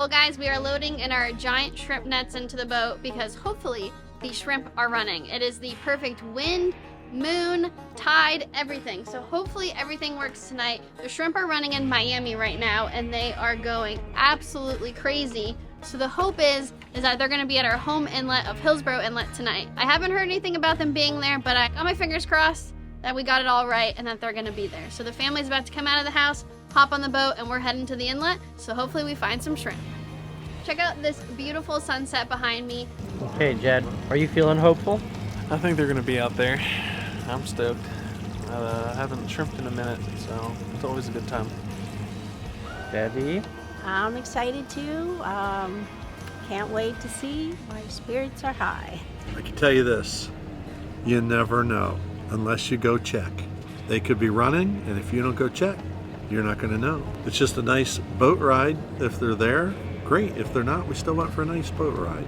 Well guys, we are loading in our giant shrimp nets into the boat because hopefully the shrimp are running. It is the perfect wind, moon, tide, everything. So hopefully everything works tonight. The shrimp are running in Miami right now and they are going absolutely crazy. So the hope is that they're gonna be at our home inlet of Hillsborough Inlet tonight. I haven't heard anything about them being there, but I got my fingers crossed that we got it all right and that they're gonna be there. So the family's about to come out of the house, hop on the boat, and we're heading to the inlet. So hopefully we find some shrimp. Check out this beautiful sunset behind me. Okay, Jed, are you feeling hopeful? I think they're gonna be out there. I'm stoked. I haven't shrimped in a minute, so it's always a good time. Debbie? I'm excited too. Can't wait to see. My spirits are high. I can tell you this, you never know unless you go check. They could be running, and if you don't go check, you're not going to know. It's just a nice boat ride. If they're there, great. If they're not, we still went for a nice boat ride.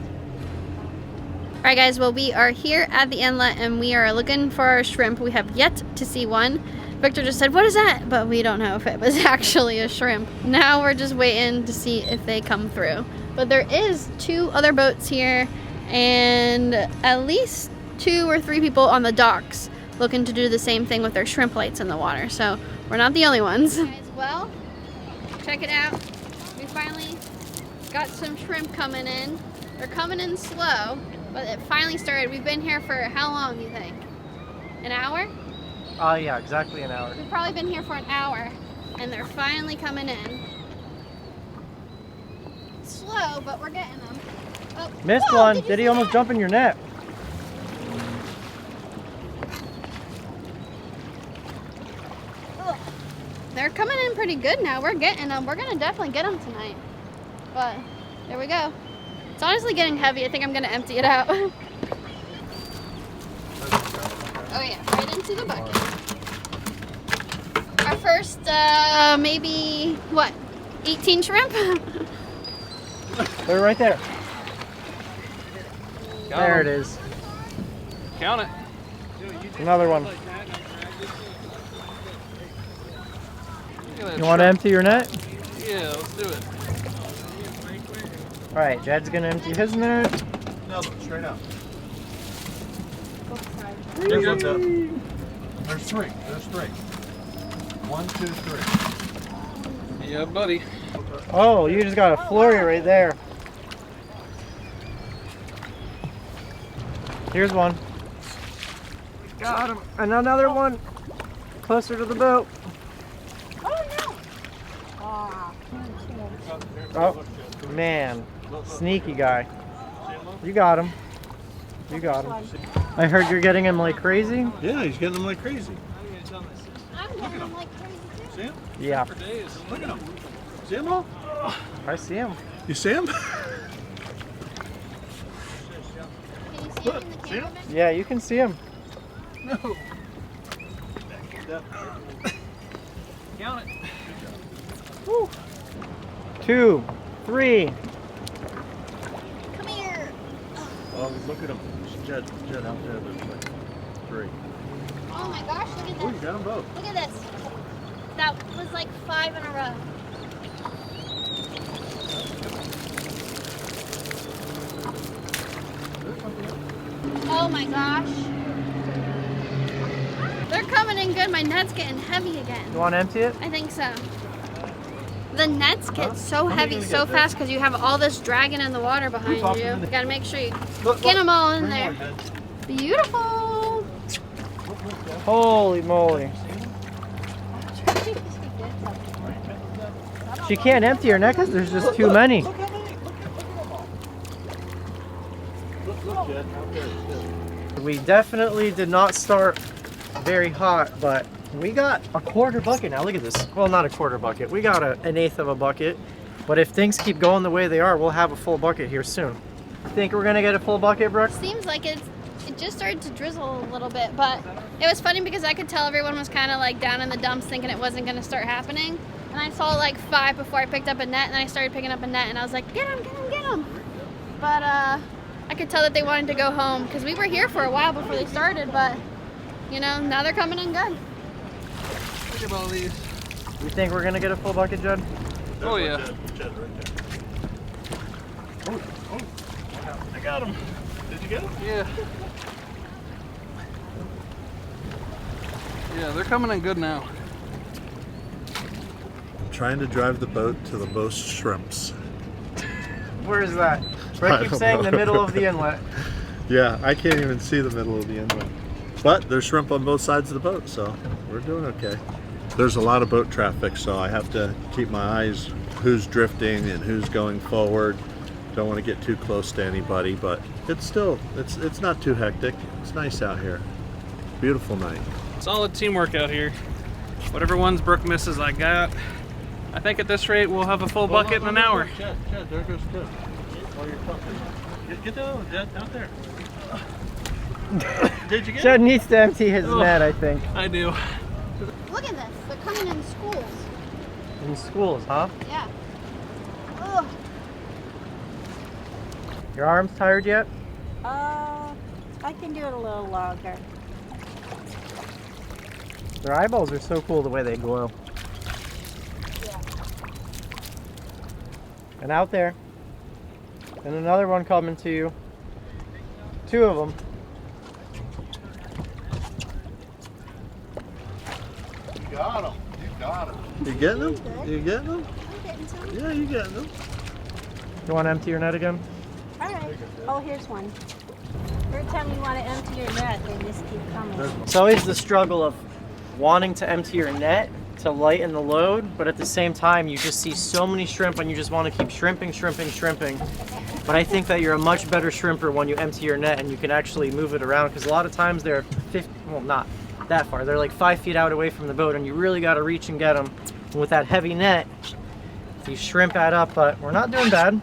All right guys, well we are here at the inlet and we are looking for our shrimp. We have yet to see one. Victor just said, what is that? But we don't know if it was actually a shrimp. Now we're just waiting to see if they come through. But there is 2 other boats here and at least 2 or 3 people on the docks looking to do the same thing with their shrimp lights in the water. So we're not the only ones. Guys, well, check it out. We finally got some shrimp coming in. They're coming in slow, but it finally started. We've been here for how long, you think? An hour? Yeah, exactly an hour. We've probably been here for an hour, and they're finally coming in. Slow, but we're getting them. Oh, Missed whoa, one. did you Did he see almost that? jump in your net? Ugh. They're coming in pretty good now. We're getting them. We're gonna definitely get them tonight. But there we go. It's honestly getting heavy. I think I'm gonna empty it out. Oh yeah, right into the bucket. Our first, maybe, what, 18 shrimp? They're right there. Got There 'em. it is. Count it. Another one. Look at that You want to shrimp. empty your net? Yeah, let's do it. All right, Jed's gonna empty his net. No, straight out. You're good. There's 3. There's 3. 1, 2, 3. Yeah, buddy. Oh, you just got a flurry right there. Here's one. Got him. And another one closer to the boat. Oh, man. Sneaky guy. You got him. You got him. I heard you're getting him like crazy. Yeah, he's getting them like crazy. I'm getting them like crazy too. See him? Yeah, Look at him. See him all? I see him. You see him? Can you see him in the See him? camera? Yeah, you can see him. No. Count it. 2, 3. Come here. Oh, look at him. Jed out there. There's like 3. Oh my gosh, look at Oh, you this. got them both. Look at this. That was like 5 in a row. Oh my gosh. They're coming in good. My net's getting heavy again. You want to empty it? I think so. The nets get so many heavy you so get there? fast because you have all this dragging in the water behind Who's off you. in the- You gotta make sure you Look, get them all in Bring there. one, Jed. Beautiful. Holy moly. She can't empty her net because there's just too many. Look, Jed. Out there. We definitely did not start very hot, but we got a quarter bucket now. Look at this. Well, not a quarter bucket. We got an eighth of a bucket. But if things keep going the way they are, we'll have a full bucket here soon. Think we're gonna get a full bucket, Brooke? Seems like it just started to drizzle a little bit, but it was funny because I could tell everyone was kind of like down in the dumps thinking it wasn't going to start happening. And I saw like 5 before I picked up a net, and I started picking up a net, and I was like, get them, get them, get them. But I could tell that they wanted to go home because we were here for a while before they started, but you know, now they're coming in good. Look at all these. You think we're gonna get a full bucket, Judd? Oh yeah. Jed right there. got him. Did you get him? Yeah. Yeah, they're coming in good now. Trying to drive the boat to the most shrimps. Where is that? I Brooke keeps don't saying know. the middle of the inlet. Yeah, I can't even see the middle of the inlet. But there's shrimp on both sides of the boat, so we're doing okay. There's a lot of boat traffic, so I have to keep my eyes who's drifting and who's going forward. Don't want to get too close to anybody, but it's not too hectic. It's nice out here. Beautiful night. Solid teamwork out here. Whatever ones Brooke misses, I got. I think at this rate we'll have a full bucket in an hour. Chad, there goes Chris. While you're talking. Get down, Chad, out there. Did you get Chad needs to empty his net, I think. I do. Look at this. They're coming in schools. In schools, huh? Yeah. Ugh. Your arms tired yet? I can do it a little longer. Their eyeballs are so cool the way they glow. And out there. And another one coming to you. 2 of them. You got him. You got him. You getting them? You getting them? I'm getting some. Yeah, you getting them. You want to empty your net again? All right. Oh, here's one. Every time you want to empty your net, they just keep coming. It's always the struggle of wanting to empty your net to lighten the load, but at the same time you just see so many shrimp and you just want to keep shrimping. But I think that you're a much better shrimper when you empty your net and you can actually move it around, because a lot of times they're not that far. They're like 5 feet out away from the boat and you really got to reach and get them. And with that heavy net, these shrimp add up, but we're not doing bad.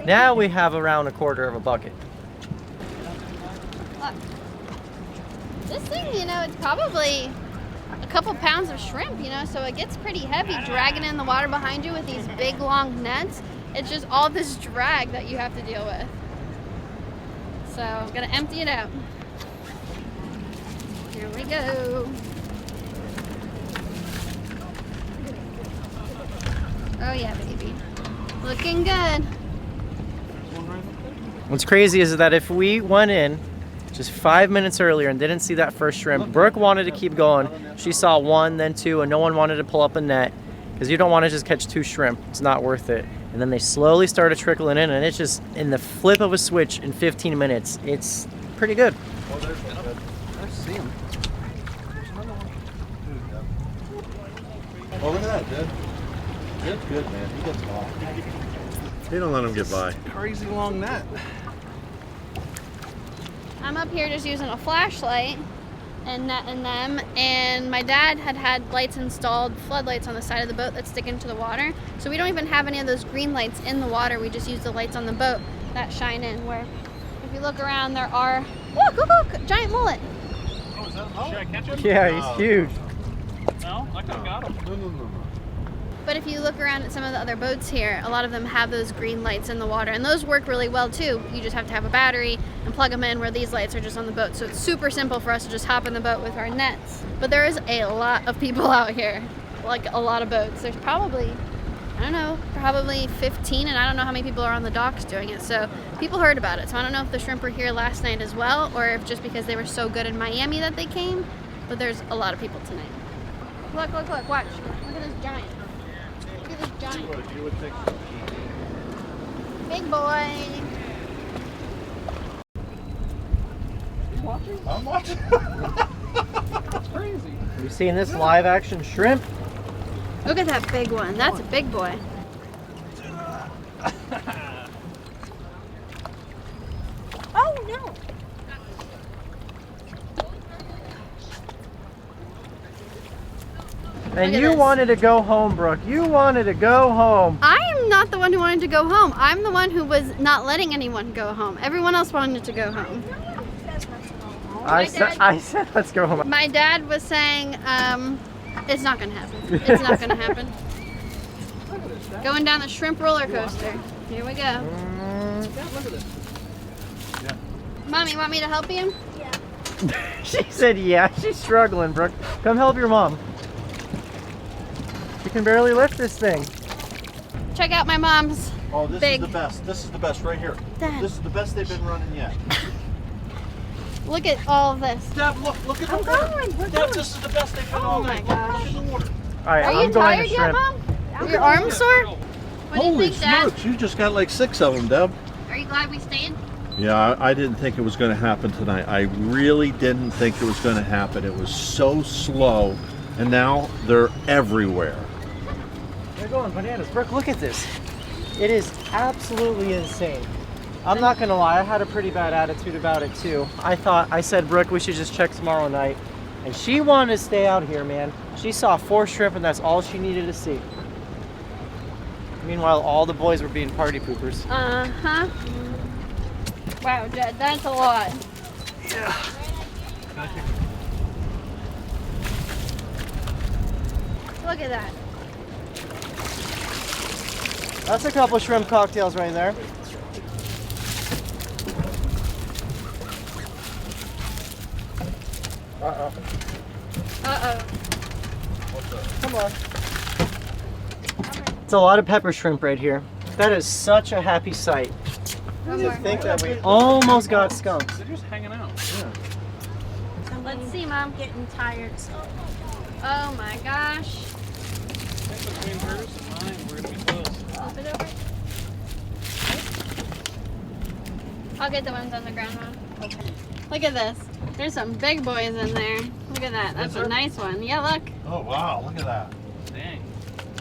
Now we have around 1/4 of a bucket. Look. This thing, you know, it's probably a couple pounds of shrimp, you know, so it gets pretty heavy dragging in the water behind you with these big long nets. It's just all this drag that you have to deal with. So I'm gonna empty it out. Here we go. Oh yeah, baby. Looking good. What's crazy is that if we went in just 5 minutes earlier and didn't see that first shrimp, Brooke wanted to keep going. She saw 1, then 2, and no one wanted to pull up a net, because you don't want to just catch 2 shrimp. It's not worth it. And then they slowly started trickling in, and it's just in the flip of a switch in 15 minutes. It's pretty good. Oh, there's one good. I see him. Oh, look at that, Jed. Jed's good, man. He gets off. They don't let him get by. Crazy long net. I'm up here just using a flashlight and netting them, and my dad had lights installed, floodlights on the side of the boat that stick into the water, so we don't even have any of those green lights in the water. We just use the lights on the boat that shine in, where if you look around there are, look, giant mullet. Oh, is that a mullet? Should I catch him? Yeah, he's huge. No, I could have got him. No. But if you look around at some of the other boats here, a lot of them have those green lights in the water, and those work really well too. You just have to have a battery and plug them in, where these lights are just on the boat. So it's super simple for us to just hop in the boat with our nets. But there is a lot of people out here, like a lot of boats. There's probably, I don't know, probably 15, and I don't know how many people are on the docks doing it. So people heard about it. So I don't know if the shrimp were here last night as well, or if just because they were so good in Miami that they came, but there's a lot of people tonight. Look, watch. Look at this giant. Look at this giant. You would think. Big boy. You watching? I'm watching. That's crazy. Have you seen this live action shrimp? Look at that big one. That's a big boy. Oh no! And Look at you this. wanted to go home, Brooke. You wanted to go home. I am not the one who wanted to go home. I'm the one who was not letting anyone go home. Everyone else wanted to go home. I dad- said let's go home. My dad was saying, it's not gonna happen. It's not gonna happen. Going down the shrimp roller coaster. Here we go. Look at this. Mommy, want me to help you? She said yeah. She's struggling, Brooke. Come help your mom. She can barely lift this thing. Check out my mom's Oh, this Big. is the best. This is the best right here. Dad. This is the best they've been running yet. Look at all of this. Dad, look at the water. Dad, this is the best they've been Oh running. my gosh. All right, Are I'm you going tired to yet, shrimp. Mom? Your arm sore? What do you Holy think, Dad? smokes, you just got like 6 of them, Deb. Are you glad we stayed? Yeah, I didn't think it was going to happen tonight. I really didn't think it was going to happen. It was so slow, and now they're everywhere. They're going bananas. Brooke, look at this. It is absolutely insane. I'm not gonna lie, I had a pretty bad attitude about it too. I said, Brooke, we should just check tomorrow night. And she wanted to stay out here, man. She saw 4 shrimp and that's all she needed to see. Meanwhile, all the boys were being party poopers. Uh-huh. Wow, Jed, that's a lot. Yeah. Look at that. That's a couple shrimp cocktails right there. Uh-oh. Uh-oh. Come on. It's a lot of pepper shrimp right here. That is such a happy sight. One To more. think that we almost got skunked. They're just hanging out. Let's see, Mom. Getting tired. So Oh my gosh. I think between hers and mine, we're gonna be close. Flip it over. I'll get the ones on the ground, Mom. Okay. Look at this. There's some big boys in there. Look at that. That's Is a there? nice one. Yeah, look. Oh, wow, look at that. Dang.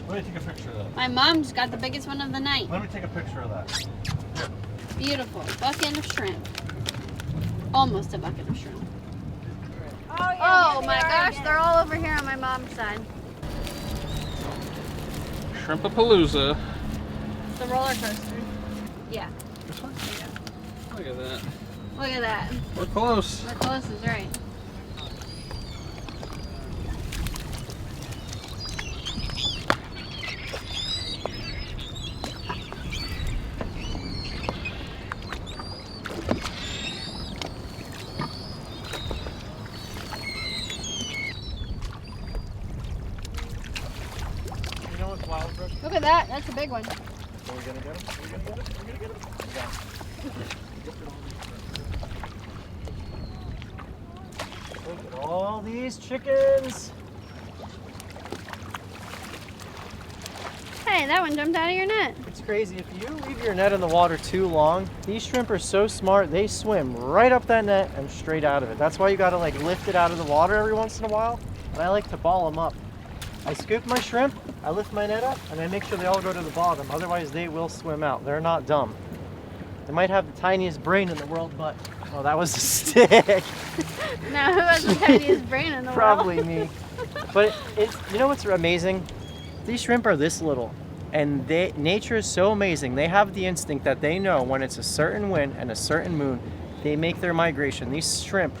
Let me take a picture of that. My mom just got the biggest one of the night. Let me take a picture of that. Beautiful. Bucket of shrimp. Almost a bucket of shrimp. Oh my gosh, they're all over here on my mom's side. Shrimpapalooza. The roller coaster. Yeah. This one? Look at that. Look at that. We're close. We're close is right. You know what's wild, Brooke? Look at that. That's a big one. Are we gonna get him? Are we gonna get him? Are we gonna get him? Look at all these chickens. Hey, that one jumped out of your net. It's crazy. If you leave your net in the water too long, these shrimp are so smart, they swim right up that net and straight out of it. That's why you gotta like lift it out of the water every once in a while. And I like to ball them up. I scoop my shrimp, I lift my net up, and I make sure they all go to the bottom. Otherwise, they will swim out. They're not dumb. They might have the tiniest brain in the world, but oh, that was a stick. Now, who has the tiniest brain in the Probably world? me. But it's, you know what's amazing? These shrimp are this little, and nature is so amazing. They have the instinct that they know when it's a certain wind and a certain moon, they make their migration. These shrimp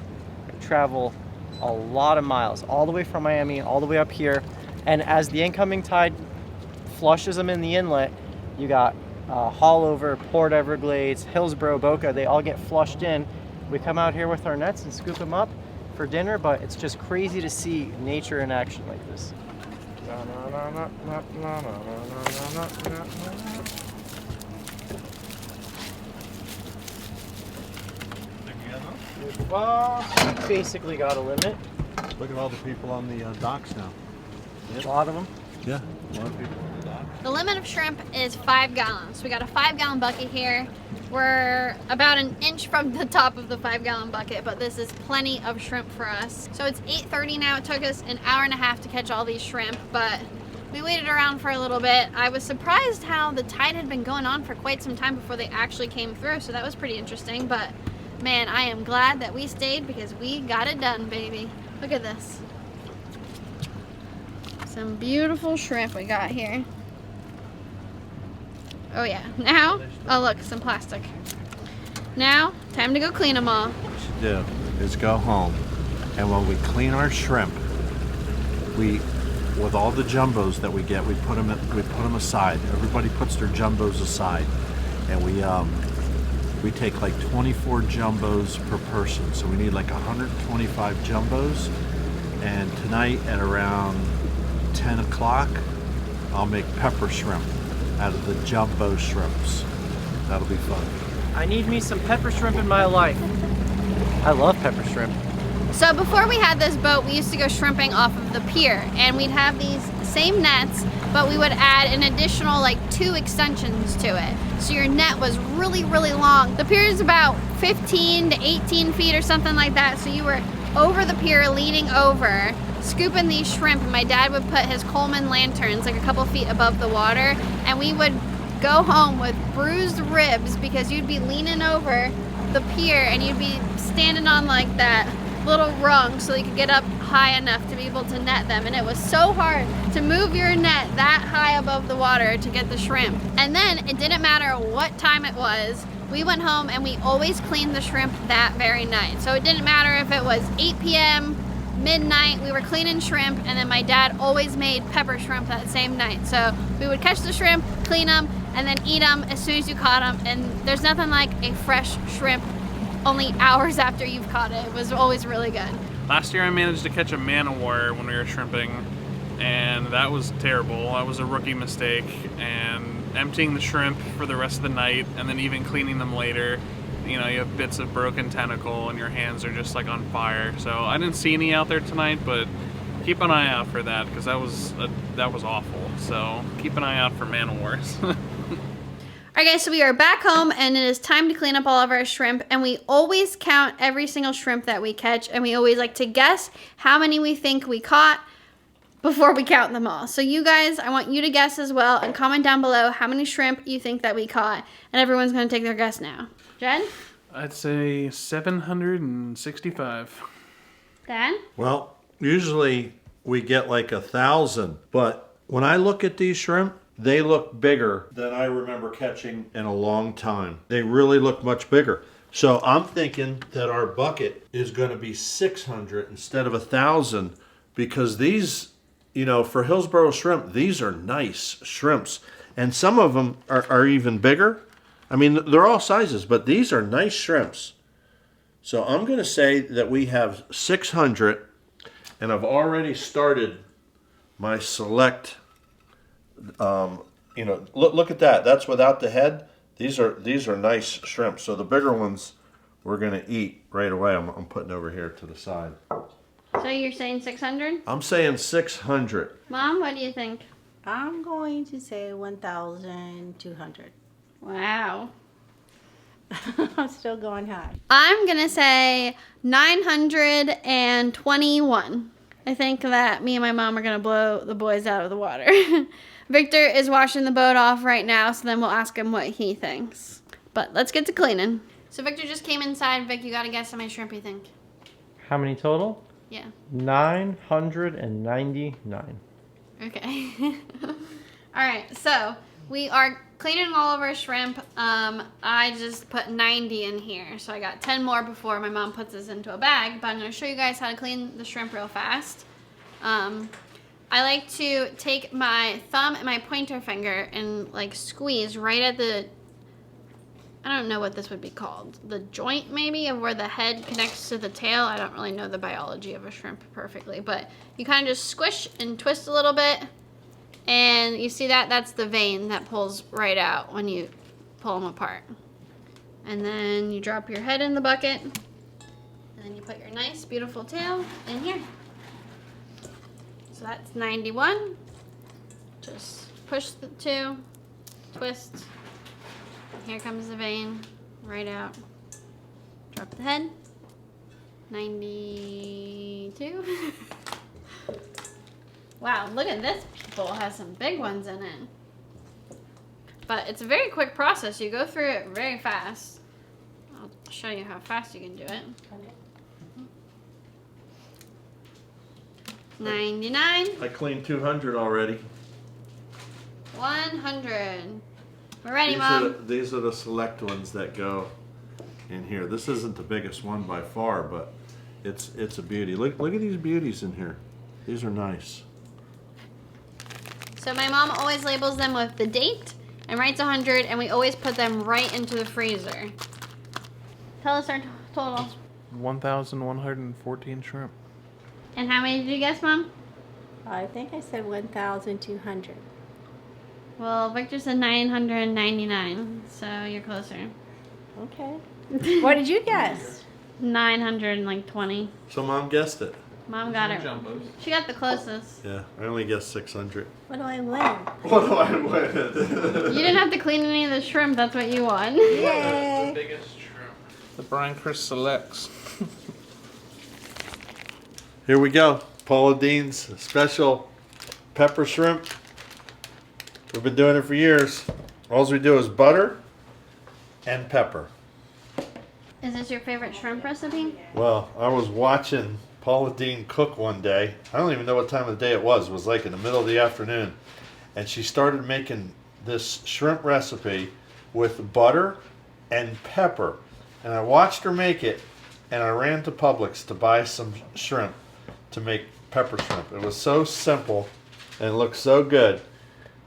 travel a lot of miles, all the way from Miami, all the way up here. And as the incoming tide flushes them in the inlet, you got Haulover, Port Everglades, Hillsborough, Boca, they all get flushed in. We come out here with our nets and scoop them up for dinner, but it's just crazy to see nature in action like this. Well, basically got a limit. Look at all the people on the docks now. A lot of them. Yeah, a lot of people on the docks. The limit of shrimp is 5 gallons. We got a 5-gallon bucket here. We're about an inch from the top of the 5-gallon bucket, but this is plenty of shrimp for us. So it's 8:30 now. It took us an hour and a half to catch all these shrimp, but we waited around for a little bit. I was surprised how the tide had been going on for quite some time before they actually came through, so that was pretty interesting. But man, I am glad that we stayed because we got it done, baby. Look at this. Some beautiful shrimp we got here. Oh yeah, now, oh look, some plastic. Now, time to go clean them all. What we should do is go home, and when we clean our shrimp, with all the jumbos that we get, we put them aside. Everybody puts their jumbos aside, and we take like 24 jumbos per person. So we need like 125 jumbos. And tonight at around 10 o'clock, I'll make pepper shrimp. out of the jumbo shrimps. That'll be fun. I need me some pepper shrimp in my life. I love pepper shrimp. So before we had this boat, we used to go shrimping off of the pier, and we'd have these same nets, but we would add an additional like 2 extensions to it. So your net was really, really long. The pier is about 15 to 18 feet or something like that. So you were over the pier, leaning over, scooping these shrimp, and my dad would put his Coleman lanterns like a couple feet above the water, and we would go home with bruised ribs because you'd be leaning over the pier and you'd be standing on like that little rung so you could get up high enough to be able to net them, and it was so hard to move your net that high above the water to get the shrimp. And then it didn't matter what time it was, we went home and we always cleaned the shrimp that very night. So it didn't matter if it was 8 p.m., midnight, we were cleaning shrimp, and then my dad always made pepper shrimp that same night. So we would catch the shrimp, clean them, and then eat them as soon as you caught them. And there's nothing like a fresh shrimp only hours after you've caught it. It was always really good. Last year I managed to catch a man-o-war when we were shrimping, and that was terrible. That was a rookie mistake, and emptying the shrimp for the rest of the night and then even cleaning them later, you know, you have bits of broken tentacle and your hands are just like on fire. So I didn't see any out there tonight, but keep an eye out for that because that was awful. So keep an eye out for man-o-wars. Alright guys, so we are back home and it is time to clean up all of our shrimp, and we always count every single shrimp that we catch, and we always like to guess how many we think we caught before we count them all. So you guys, I want you to guess as well and comment down below how many shrimp you think that we caught, and everyone's going to take their guess now. Jen? I'd say 765. Dan? Well, usually we get like 1,000, but when I look at these shrimp, they look bigger than I remember catching in a long time. They really look much bigger. So I'm thinking that our bucket is going to be 600 instead of 1,000, because these, you know, for Hillsborough shrimp, these are nice shrimps. And some of them are even bigger. I mean, they're all sizes, but these are nice shrimps. So I'm going to say that we have 600, and I've already started my select. You know, look at that. That's without the head. These are nice shrimp. So the bigger ones we're gonna eat right away. I'm putting over here to the side. So you're saying 600? I'm saying 600. Mom, what do you think? I'm going to say 1,200. Wow. I'm still going high. I'm going to say 921. I think that me and my mom are going to blow the boys out of the water. Victor is washing the boat off right now, so then we'll ask him what he thinks. But let's get to cleaning. So Victor just came inside. Vic, you got to guess how many shrimp you think. How many total? Yeah. 999. Okay. All right, so we are cleaning all of our shrimp. I just put 90 in here, so I got 10 more before my mom puts this into a bag, but I'm going to show you guys how to clean the shrimp real fast. I like to take my thumb and my pointer finger and like squeeze right at the, I don't know what this would be called, the joint maybe of where the head connects to the tail. I don't really know the biology of a shrimp perfectly, but you kind of just squish and twist a little bit, and you see that? That's the vein that pulls right out when you pull them apart. And then you drop your head in the bucket, and then you put your nice beautiful tail in here. So that's 91. Just push the 2, twist. Here comes the vein, right out. Drop the head. 92. Wow, look at this bowl. It has some big ones in it. But it's a very quick process. You go through it very fast. I'll show you how fast you can do it. 99. I cleaned 200 already. 100. We're ready, Mom. These are the select ones that go in here. This isn't the biggest one by far, but it's a beauty. Look at these beauties in here. These are nice. So my mom always labels them with the date and writes 100, and we always put them right into the freezer. Tell us our total. 1,114 shrimp. And how many did you guess, Mom? I think I said 1,200. Well, Victor said 999, so you're closer. Okay. What did you guess? 920. So Mom guessed it. Mom got it. Jumbos. She got the closest. Yeah, I only guessed 600. What do I win? What do I win? You didn't have to clean any of the shrimp. That's what you won. Yay! Biggest shrimp. The brine Crist selects. Here we go. Paula Deen's special pepper shrimp. We've been doing it for years. All we do is butter and pepper. Is this your favorite shrimp recipe? Well, I was watching Paula Deen cook one day. I don't even know what time of the day it was. It was like in the middle of the afternoon. And she started making this shrimp recipe with butter and pepper. And I watched her make it, and I ran to Publix to buy some shrimp to make pepper shrimp. It was so simple and looked so good.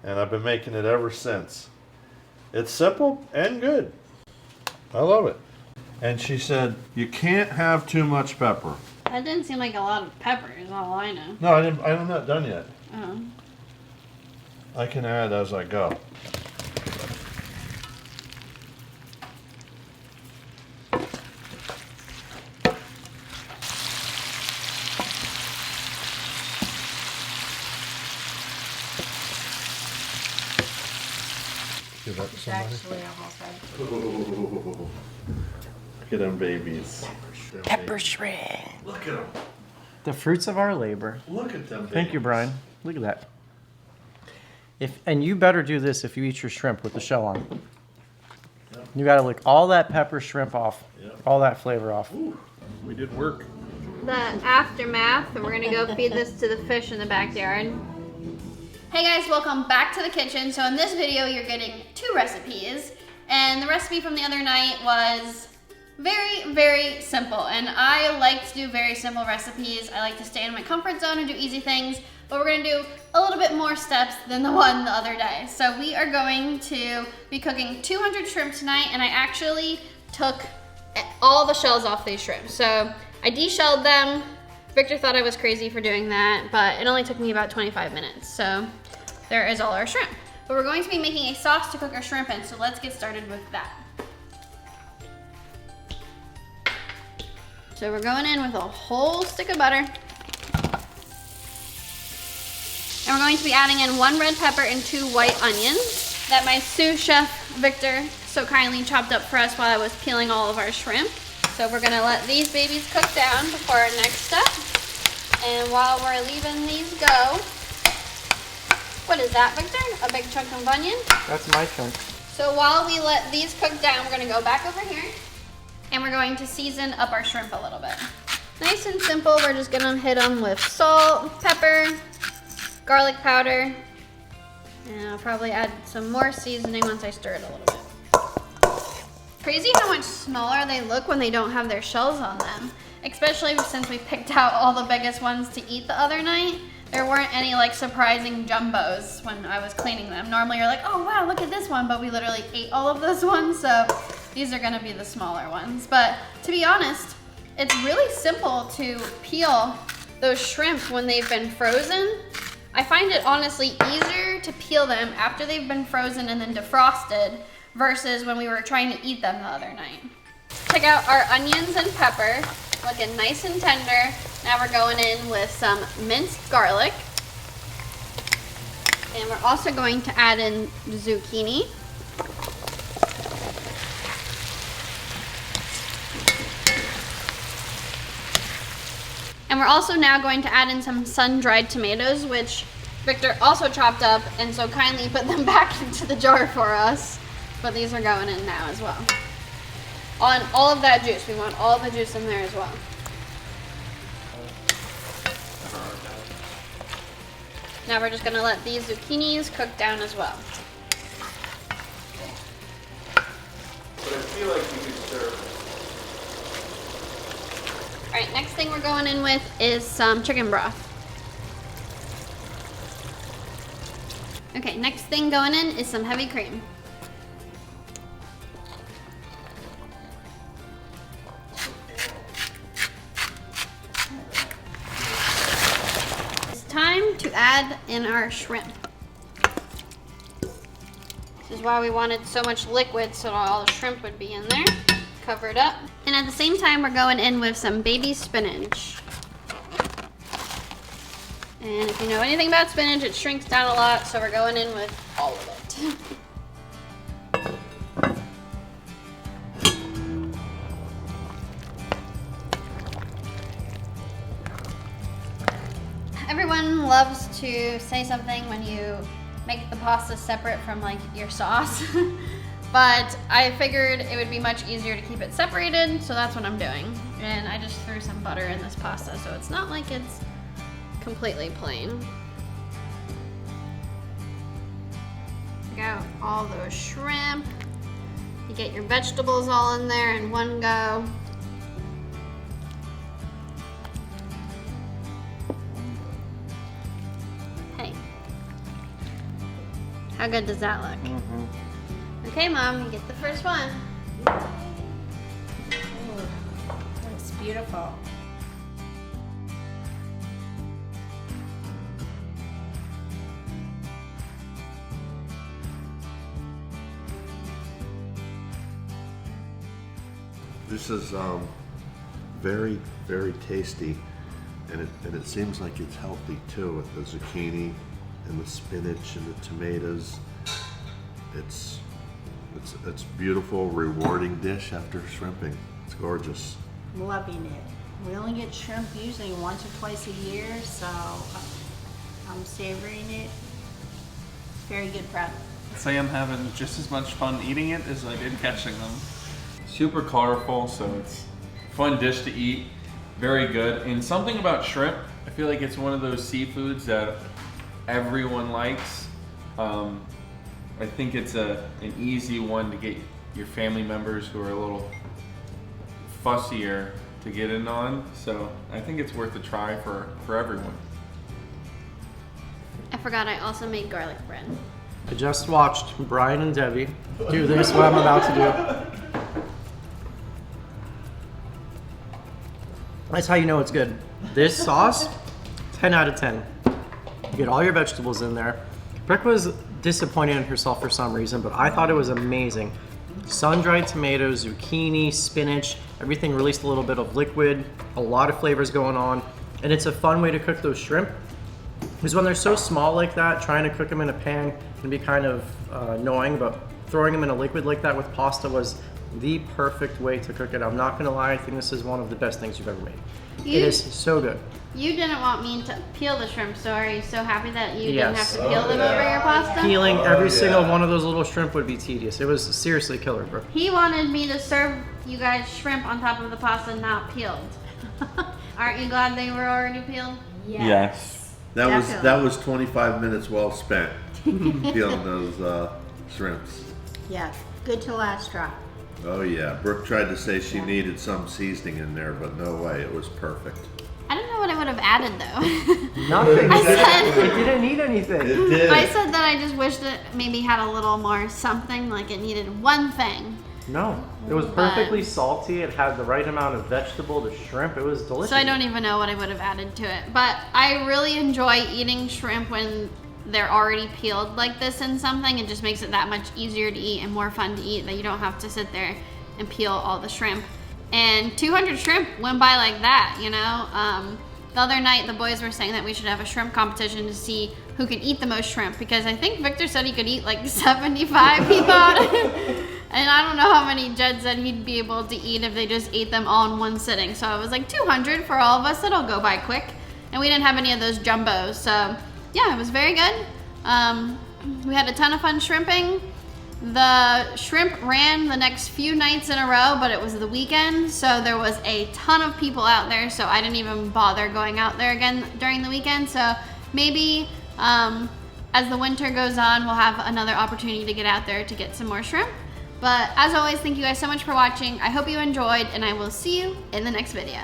And I've been making it ever since. It's simple and good. I love it. And she said, you can't have too much pepper. That didn't seem like a lot of pepper, is all I know. No, I'm not done yet. Oh. I can add as I go. Give that to somebody. Actually, almost had Ooh. Look at them babies. pepper shrimp. Look at them. The fruits of our labor. Look at them. Thank you, Brian. Look at that. And you better do this if you eat your shrimp with the shell on. Yep. You got to lick all that pepper shrimp off, Yep. all that flavor off. Ooh, we did work. The aftermath, and we're gonna go feed this to the fish in the backyard. Hey guys, welcome back to the kitchen. So in this video, you're getting 2 recipes, and the recipe from the other night was very, very simple. And I like to do very simple recipes. I like to stay in my comfort zone and do easy things, but we're gonna do a little bit more steps than the one the other day. So we are going to be cooking 200 shrimp tonight, and I actually took all the shells off these shrimp. So I de-shelled them. Victor thought I was crazy for doing that, but it only took me about 25 minutes. So there is all our shrimp. But we're going to be making a sauce to cook our shrimp in, so let's get started with that. So we're going in with a whole stick of butter. And we're going to be adding in 1 red pepper and 2 white onions that my sous chef, Victor, so kindly chopped up for us while I was peeling all of our shrimp. So we're gonna let these babies cook down before our next step. And while we're leaving these go, what is that, Victor? A big chunk of onion? That's my chunk. So while we let these cook down, we're gonna go back over here and we're going to season up our shrimp a little bit. Nice and simple, we're just gonna hit them with salt, pepper, garlic powder, and I'll probably add some more seasoning once I stir it a little bit. Crazy how much smaller they look when they don't have their shells on them. Especially since we picked out all the biggest ones to eat the other night. There weren't any like surprising jumbos when I was cleaning them. Normally you're like, oh wow, look at this one, but we literally ate all of those ones, so these are gonna be the smaller ones. But to be honest, it's really simple to peel those shrimp when they've been frozen. I find it honestly easier to peel them after they've been frozen and then defrosted versus when we were trying to eat them the other night. Check out our onions and pepper, looking nice and tender. Now we're going in with some minced garlic. And we're also going to add in zucchini. And we're also now going to add in some sun-dried tomatoes, which Victor also chopped up and so kindly put them back into the jar for us. But these are going in now as well. On all of that juice, we want all the juice in there as well. Now we're just gonna let these zucchinis cook down as well. But I feel like you could stir. All right, next thing we're going in with is some chicken broth. Okay, next thing going in is some heavy cream. It's time to add in our shrimp. This is why we wanted so much liquid so all the shrimp would be in there. Cover it up. And at the same time, we're going in with some baby spinach. And if you know anything about spinach, it shrinks down a lot, so we're going in with all of it. Everyone loves to say something when you make the pasta separate from like your sauce. But I figured it would be much easier to keep it separated, so that's what I'm doing. And I just threw some butter in this pasta, so it's not like it's completely plain. Got all those shrimp. You get your vegetables all in there in one go. Hey, how good does that look? Mm-hmm. Okay, Mom, you get the first one. Ooh, looks beautiful. This is very, very tasty, and it seems like it's healthy too, with the zucchini and the spinach and the tomatoes. It's beautiful, rewarding dish after shrimping. It's gorgeous. Loving it. We only get shrimp usually once or twice a year, so I'm savoring it. Very good product. I'd say I'm having just as much fun eating it as I did catching them. Super colorful, so it's a fun dish to eat. Very good. And something about shrimp, I feel like it's one of those seafoods that everyone likes. I think it's an easy one to get your family members who are a little fussier to get in on. So I think it's worth a try for everyone. I forgot I also made garlic bread. I just watched Brian and Debbie do this, what I'm about to do. That's how you know it's good. This sauce, 10 out of 10. You get all your vegetables in there. Brooke was disappointed in herself for some reason, but I thought it was amazing. Sun-dried tomatoes, zucchini, spinach, everything released a little bit of liquid, a lot of flavors going on, and it's a fun way to cook those shrimp. Because when they're so small like that, trying to cook them in a pan can be kind of annoying, but throwing them in a liquid like that with pasta was the perfect way to cook it. I'm not gonna lie, I think this is one of the best things you've ever made. It is so good. You didn't want me to peel the shrimp, so are you so happy that you didn't have Yes. to peel them over your pasta? Peeling every single one of those little shrimp would be tedious. It was seriously killer, bro. He wanted me to serve you guys shrimp on top of the pasta, not peeled. Aren't you glad they were already peeled? Yes. That was 25 minutes well spent peeling those shrimps. Yeah, good to last drop. Oh yeah, Brooke tried to say she needed some seasoning in there, but no way, it was perfect. I don't know what I would have added though. Nothing. I said- It didn't need anything. It did. I said that I just wished it maybe had a little more something, like it needed one thing. No, it was perfectly salty. It had the right amount of vegetable, the shrimp. It was delicious. So I don't even know what I would have added to it. But I really enjoy eating shrimp when they're already peeled like this in something. It just makes it that much easier to eat and more fun to eat, that you don't have to sit there and peel all the shrimp. And 200 shrimp went by like that, you know? The other night, the boys were saying that we should have a shrimp competition to see who can eat the most shrimp, because I think Victor said he could eat like 75, he thought. And I don't know how many Jed said he'd be able to eat if they just ate them all in one sitting. So I was like 200 for all of us, it'll go by quick. And we didn't have any of those jumbos, so yeah, it was very good. We had a ton of fun shrimping. The shrimp ran the next few nights in a row, but it was the weekend, so there was a ton of people out there, so I didn't even bother going out there again during the weekend. So maybe as the winter goes on, we'll have another opportunity to get out there to get some more shrimp. But as always, thank you guys so much for watching. I hope you enjoyed, and I will see you in the next video.